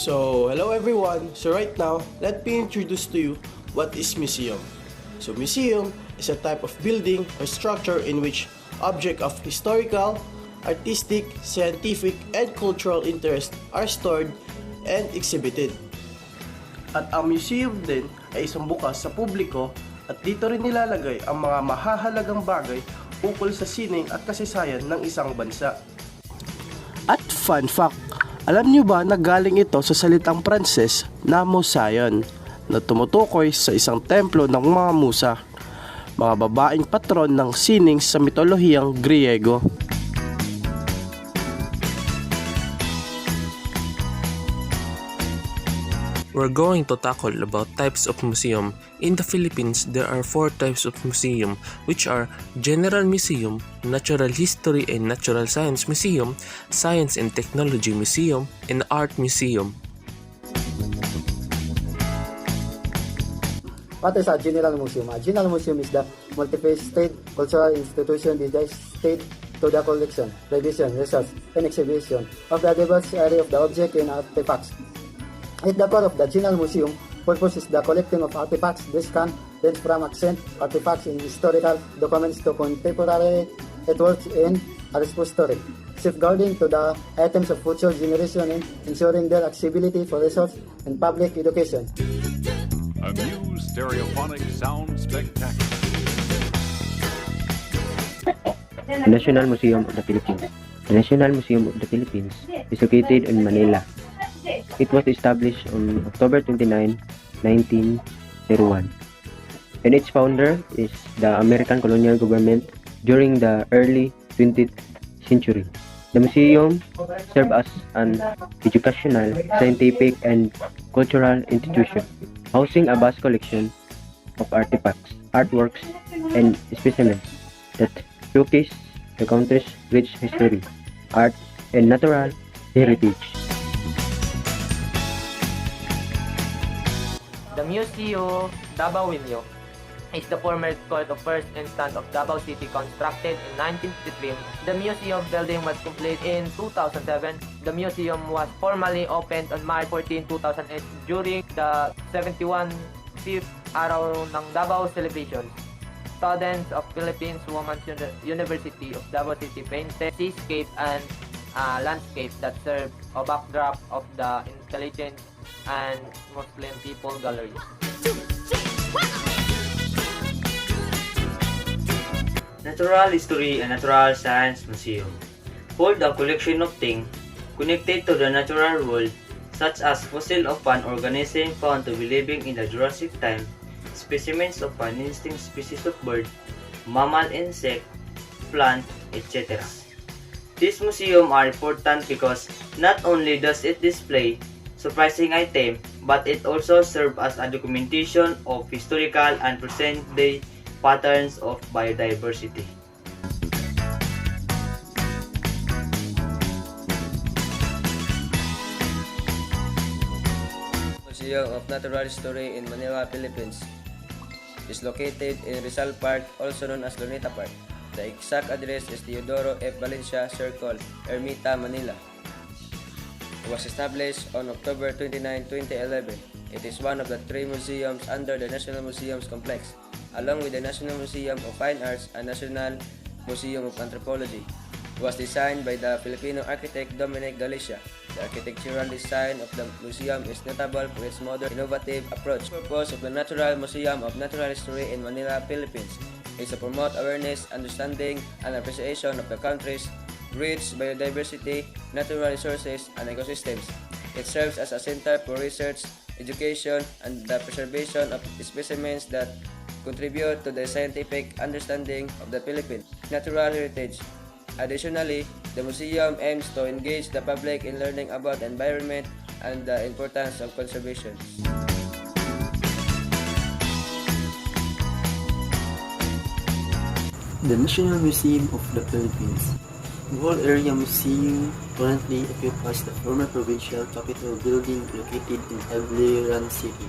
So, hello everyone. So right now, let me introduce to you what is museum. So museum is a type of building or structure in which objects of historical, artistic, scientific, and cultural interest are stored and exhibited. At ang museum din ay isang bukas sa publiko at dito rin nilalagay ang mga mahahalagang bagay ukol sa sining at kasaysayan ng isang bansa. At fun fact, alam niyo ba na galing ito sa salitang Pranses na Molejon na tumutukoy sa isang templo ng mga musa, mga babaeng patron ng sining sa mitolohiyang Griego. We're going to tackle about types of museum. In the Philippines, there are 4 types of museum, which are General Museum, Natural History and Natural Science Museum, Science and Technology Museum, and Art Museum. What is a general museum? A general museum is the multifaceted cultural institution dedicated to the collection, revision, research, and exhibition of the diverse area of the object and artifacts. At the core of the general museum purpose is the collecting of artifacts. This can range from ancient artifacts in historical documents to contemporary artworks in a repository, safeguarding to the items of future generation and ensuring their accessibility for research and public education. A new stereophonic sound spectacular. The National Museum of the Philippines. The National Museum of the Philippines is located in Manila. It was established on October 29, 1901, and its founder is the American colonial government during the early 20th century. The museum served as an educational, scientific, and cultural institution, housing a vast collection of artifacts, artworks, and specimens that showcase the country's rich history, art, and natural heritage. The Museo Davao is the former court of first instance of Davao City constructed in 1953. The museum building was completed in 2007. The museum was formally opened on March 14, 2008 during the 71st Araw ng Davao celebration. Students of Philippines Women's University of Davao City painted seascape and landscape that serve a backdrop of the intelligent and Muslim people gallery. Natural History and Natural Science Museum hold a collection of things connected to the natural world, such as fossils of an organism found to be living in the Jurassic time, specimens of an extinct species of bird, mammal, insect, plant, etc. These museums are important because not only does it display surprising items, but it also serves as a documentation of historical and present-day patterns of biodiversity. Museum of Natural History in Manila, Philippines is located in Rizal Park, also known as Luneta Park. The exact address is Teodoro F. Valencia Circle, Ermita, Manila. It was established on October 29, 2011. It is one of the 3 museums under the National Museums Complex, along with the National Museum of Fine Arts and National Museum of Anthropology. It was designed by the Filipino architect Dominic Galicia. The architectural design of the museum is notable for its modern, innovative approach. The purpose of the Natural Museum of Natural History in Manila, Philippines is to promote awareness, understanding, and appreciation of the country's rich biodiversity, natural resources, and ecosystems. It serves as a center for research, education, and the preservation of specimens that contribute to the scientific understanding of the Philippines' natural heritage. Additionally, the museum aims to engage the public in learning about the environment and the importance of conservation. The National Museum of the Philippines. The whole area museum currently occupies the former provincial capitol building located in heavily run city.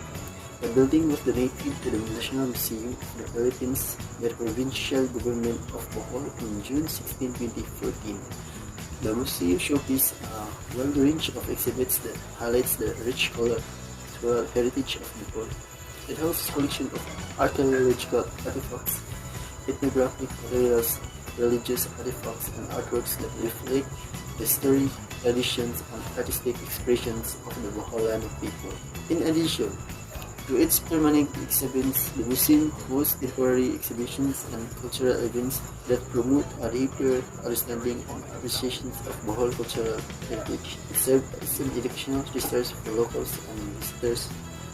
The building was donated to the National Museum of the Philippines by the provincial government of Bohol on June 16, 2014. The museum showcases a wide range of exhibits that highlights the rich cultural heritage of the world. It hosts a collection of archaeological artifacts, ethnographic materials, religious artifacts, and artworks that reflect history, traditions, and artistic expressions of the Baholano people. In addition to its permanent exhibits, the museum hosts temporary exhibitions and cultural events that promote a deeper understanding and appreciation of Bohol cultural heritage. It serves as an educational resource for locals and visitors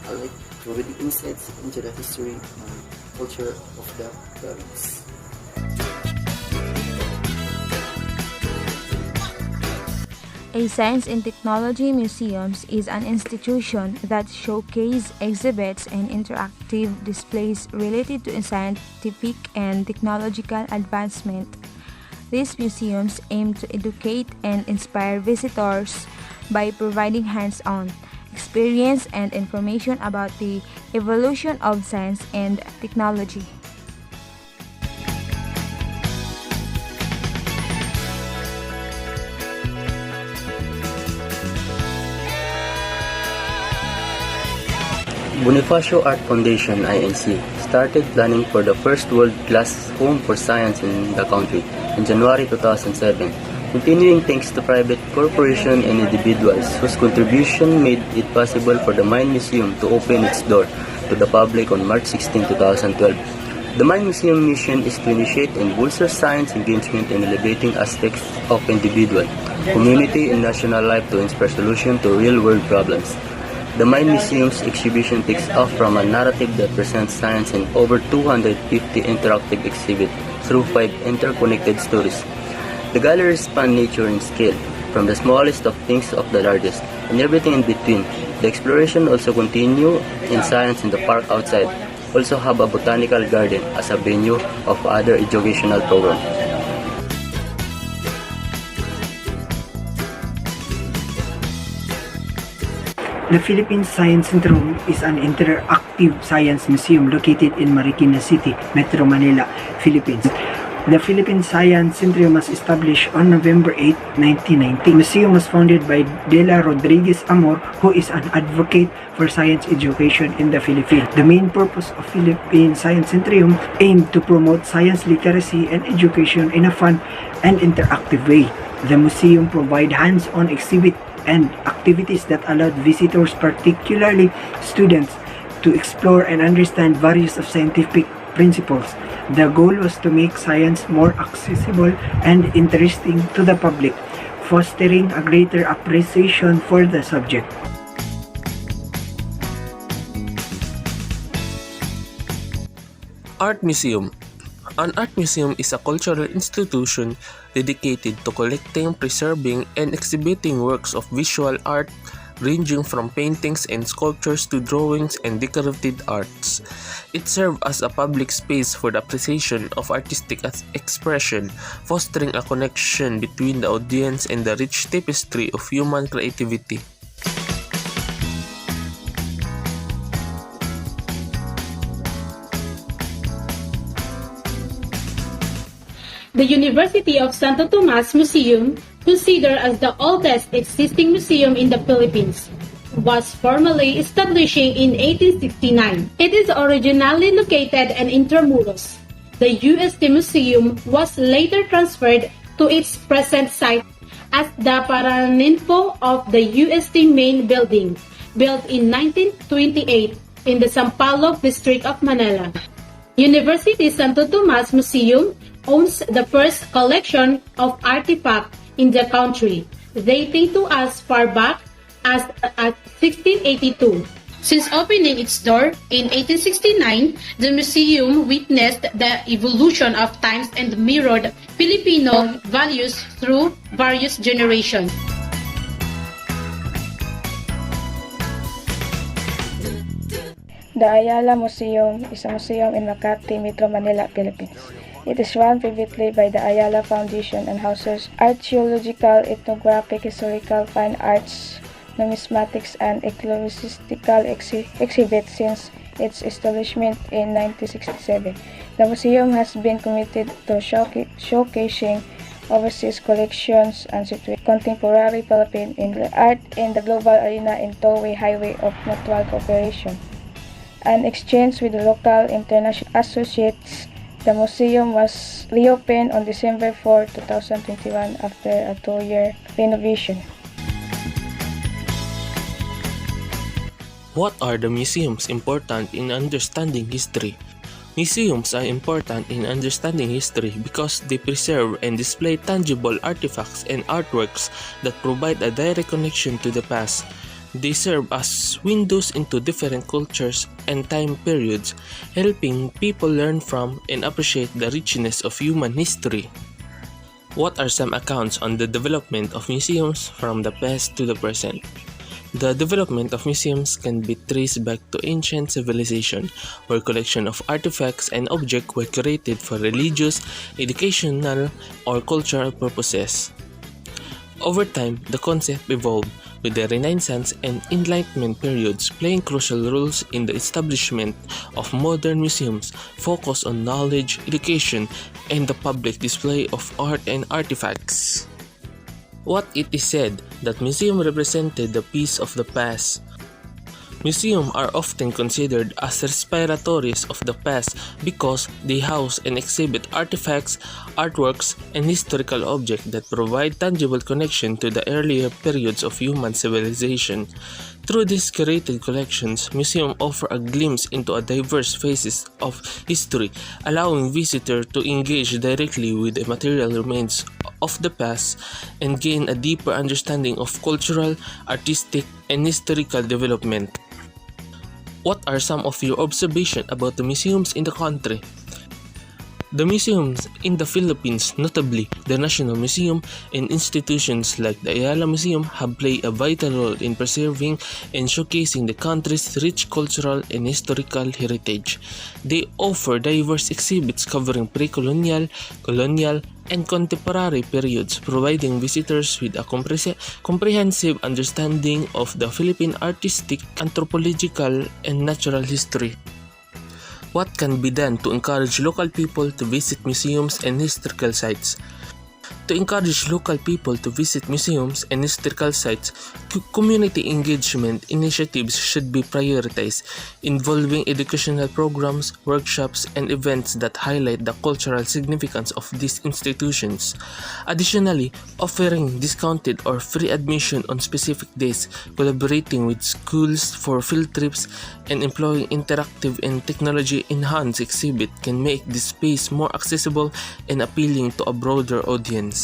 alike, providing insights into the history and culture of the province. A Science and Technology Museum is an institution that showcases exhibits and interactive displays related to scientific and technological advancement. These museums aim to educate and inspire visitors by providing hands-on experience and information about the evolution of science and technology. Bonifacio Art Foundation (INC) started planning for the first world-class home for science in the country in January 2007, continuing thanks to private corporations and individuals whose contribution made it possible for the Mine Museum to open its door to the public on March 16, 2012. The Mine Museum mission is to initiate and bolster science engagement in elevating aspects of individual, community, and national life to inspire solutions to real-world problems. The Mine Museum's exhibition takes off from a narrative that presents science in over 250 interactive exhibits through 5 interconnected stories. The galleries span nature in scale, from the smallest of things to the largest, and everything in between. The exploration also continue in science in the park outside. Also have a botanical garden as a venue of other educational programs. The Philippine Science Centrum is an interactive science museum located in Marikina City, Metro Manila, Philippines. The Philippine Science Centrum was established on November 8, 1990. The museum was founded by Dela Rodriguez Amor, who is an advocate for science education in the Philippines. The main purpose of Philippine Science Centrum aimed to promote science literacy and education in a fun and interactive way. The museum provides hands-on exhibit and activities that allowed visitors, particularly students, to explore and understand various of scientific principles. The goal was to make science more accessible and interesting to the public, fostering a greater appreciation for the subject. Art Museum. An art museum is a cultural institution dedicated to collecting, preserving, and exhibiting works of visual art ranging from paintings and sculptures to drawings and decorative arts. It serves as a public space for the appreciation of artistic expression, fostering a connection between the audience and the rich tapestry of human creativity. The University of Santo Tomas Museum, considered as the oldest existing museum in the Philippines, was formally established in 1869. It is originally located in Intramuros. The UST Museum was later transferred to its present site as the Paraninfo of the UST main building, built in 1928 in the Sampaloc district of Manila. University Santo Tomas Museum owns the first collection of artifacts in the country, dating to as far back as 1682. Since opening its door in 1869, the museum witnessed the evolution of times and mirrored Filipino values through various generations. The Ayala Museum is a museum in Makati, Metro Manila, Philippines. It is run privately by the Ayala Foundation and houses archaeological, ethnographic, historical, fine arts, numismatics, and ecclesiastical exhibits since its establishment in 1967. The museum has been committed to showcasing overseas collections and situate contemporary Philippine art in the global arena in two-way highway of mutual cooperation. An exchange with the local international associates, the museum was reopened on December 4, 2021 after a 2-year renovation. What are the museums important in understanding history? Museums are important in understanding history because they preserve and display tangible artifacts and artworks that provide a direct connection to the past. They serve as windows into different cultures and time periods, helping people learn from and appreciate the richness of human history. What are some accounts on the development of museums from the past to the present? The development of museums can be traced back to ancient civilization, where collection of artifacts and objects were created for religious, educational, or cultural purposes. Over time, the concept evolved, with the Renaissance and Enlightenment periods playing crucial roles in the establishment of modern museums focused on knowledge, education, and the public display of art and artifacts. What it is said that museums represented the piece of the past. Museums are often considered as repositories of the past because they house and exhibit artifacts, artworks, and historical objects that provide tangible connection to the earlier periods of human civilization. Through these curated collections, museums offer a glimpse into a diverse phases of history, allowing visitors to engage directly with the material remains of the past and gain a deeper understanding of cultural, artistic, and historical development. What are some of your observations about the museums in the country? The museums in the Philippines, notably the National Museum and institutions like the Ayala Museum, have played a vital role in preserving and showcasing the country's rich cultural and historical heritage. They offer diverse exhibits covering pre-colonial, colonial, and contemporary periods, providing visitors with a comprehensive understanding of the Philippine artistic, anthropological, and natural history. What can be done to encourage local people to visit museums and historical sites? To encourage local people to visit museums and historical sites, community engagement initiatives should be prioritized, involving educational programs, workshops, and events that highlight the cultural significance of these institutions. Additionally, offering discounted or free admission on specific days, collaborating with schools for field trips, and employing interactive and technology-enhanced exhibit can make this space more accessible and appealing to a broader audience.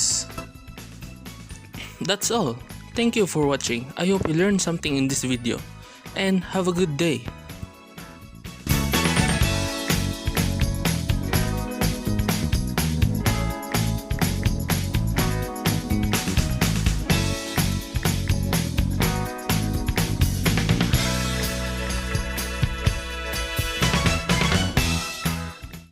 That's all. Thank you for watching. I hope you learned something in this video. And have a good day.